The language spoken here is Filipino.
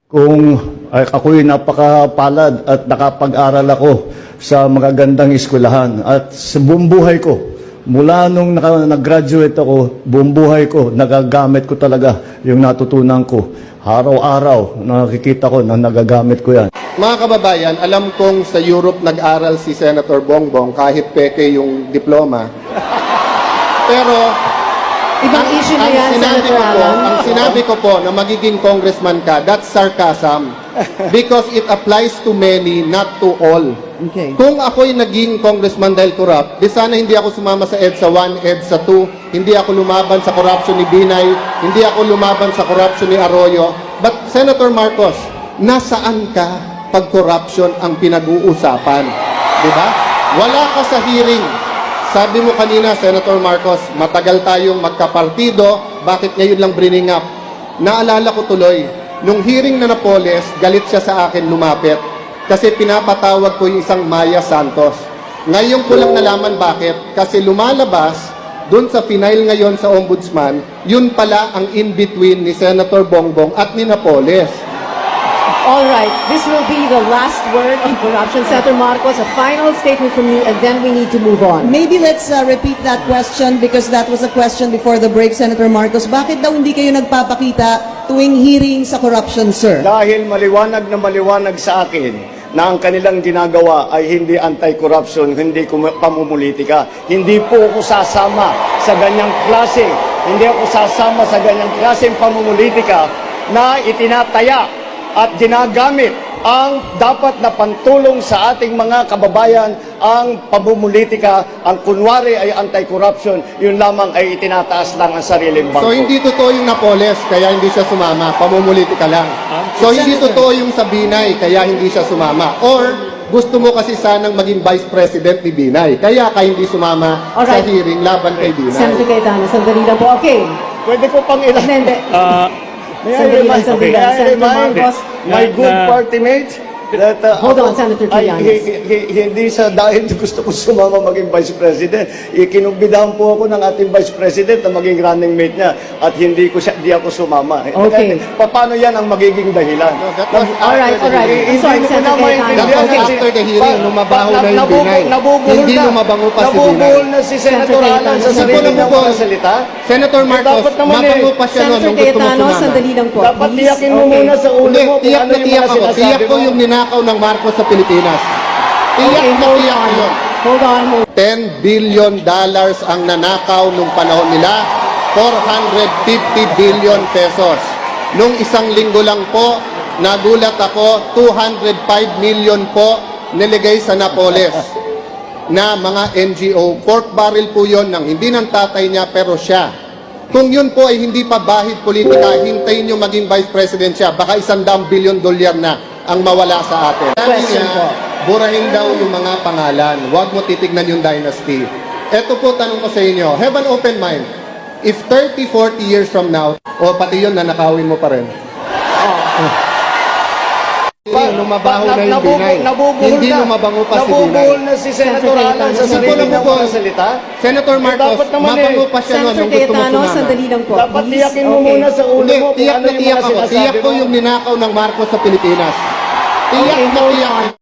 Kung ako'y napakapalad at nakapag-aral ako sa magagandang eskwelahan at sa buong buhay ko, mula nung nag-graduate ako, buong buhay ko, nagagamit ko talaga yung natutunan ko. Araw-araw, nakikita ko na nagagamit ko yan. Mga kababayan, alam kong sa Europe nag-aral si Senator Bongbong kahit peke yung diploma. Pero Ibang issue na yan, Senator Alan. ang sinabi ko po na magiging congressman ka, that's sarcasm. Because it applies to many, not to all. Okay. Kung ako'y naging congressman dahil corrupt, di sana hindi ako sumama sa EDSA 1, EDSA 2, hindi ako lumaban sa corruption ni Binay, hindi ako lumaban sa corruption ni Arroyo. But Senator Marcos, nasaan ka pag corruption ang pinag-uusapan? Di ba? Wala ka sa hearing. Sabi mo kanina, Senator Marcos, matagal tayong magkapartido, bakit ngayon lang bringing up? Naalala ko tuloy, nung hearing na Napoles, galit siya sa akin lumapit kasi pinapatawag ko yung isang Maya Santos. Ngayon ko lang nalaman bakit, kasi lumalabas dun sa final ngayon sa Ombudsman, yun pala ang in-between ni Senator Bongbong at ni Napoles. All right, this will be the last word on corruption. Senator Marcos, a final statement from you, and then we need to move on. Maybe let's repeat that question because that was a question before the break, Senator Marcos. Bakit daw hindi kayo nagpapakita tuwing hearing sa corruption, sir? Dahil maliwanag na maliwanag sa akin na ang kanilang ginagawa ay hindi anti-corruption, hindi pamumulitika. Hindi po ako sasama sa ganyang klase. Hindi ako sasama sa ganyang klaseng pamumulitika na itinataya at ginagamit ang dapat na pantulong sa ating mga kababayan, ang pamumulitika, ang kunwari ay anti-corruption, yun lamang ay itinataas lang ang sariling bangko. So hindi totoo yung Napoles, kaya hindi siya sumama, pamumulitika lang. So hindi totoo yung sa Binay, kaya hindi siya sumama. Or gusto mo kasi sanang maging Vice President ni Binay, kaya ka hindi sumama sa Alright. hearing laban kay Binay. Senator Cayetano, sandali lang po. Okay. Pwede ko pang ilan. Hindi. May I Sandali lang, remind, sandali lang. may I Senator remind Marcos. my good party mates that Hold on, Senator ay, Trillanes. hindi sa dahil gusto ko sumama maging Vice President. Ikinugbidahan po ako ng ating Vice President na maging running mate niya at hindi ako sumama. Okay. Paano yan ang magiging dahilan? That was Alright, after the alright. hearing. I'm sorry, Hindi ko Senator na maintindihan Cayetano. That was Okay. after the hearing, lumabaho na yung Binay. Hindi lumabango pa si Binay. Nabubuhol na si Senator Alan sa Senator sarili Cayetano. niyang mga salita. Senator Marcos, Dapat naman mabango pa siya noon Senator nung gusto mo Cayetano, sumama. sandali lang po. Dapat Please. tiyakin mo Okay. muna sa ulo Hindi, mo kung tiyak ano na yung tiyak mga ako. sinasabi Tiyak ko mo. yung ninakaw ng Marcos sa Pilipinas. Tiyak Okay, na hold tiyak on. yun. Hold on, hold on. $10 billion ang nanakaw nung panahon nila, 450 billion pesos. Nung isang linggo lang po, nagulat ako, 205 million po niligay sa Napoles na mga NGO. Pork barrel po yon ng hindi ng tatay niya pero siya. Kung yun po ay hindi pa bahid politika, hintayin nyo maging Vice President siya, baka $100 billion na ang mawala sa atin. Sabi Question niya, po. burahin daw yung mga pangalan. Huwag mo titignan yung dynasty. Ito po tanong ko sa inyo. Have an open mind. If 30, 40 years from now, o pati yun, nanakawin mo pa rin. Lumabaho na yung Binay. Hindi lumabango pa si Binay. Nabubuhol na si Senator Alan sa Hindi po sarili niyang nabubuhol. mga salita. Senator Marcos, dapat naman mabango pa siya noon Senator nung gusto mo Cayetano, sumama. sandali lang po. Dapat Please. tiyakin mo Okay. muna sa ulo Hindi, mo kung tiyak ano na yung tiyak mga ako. sinasabi Tiyak ko mo. yung ninakaw ng Marcos sa Pilipinas. Tiyak Okay, na hold tiyak. on.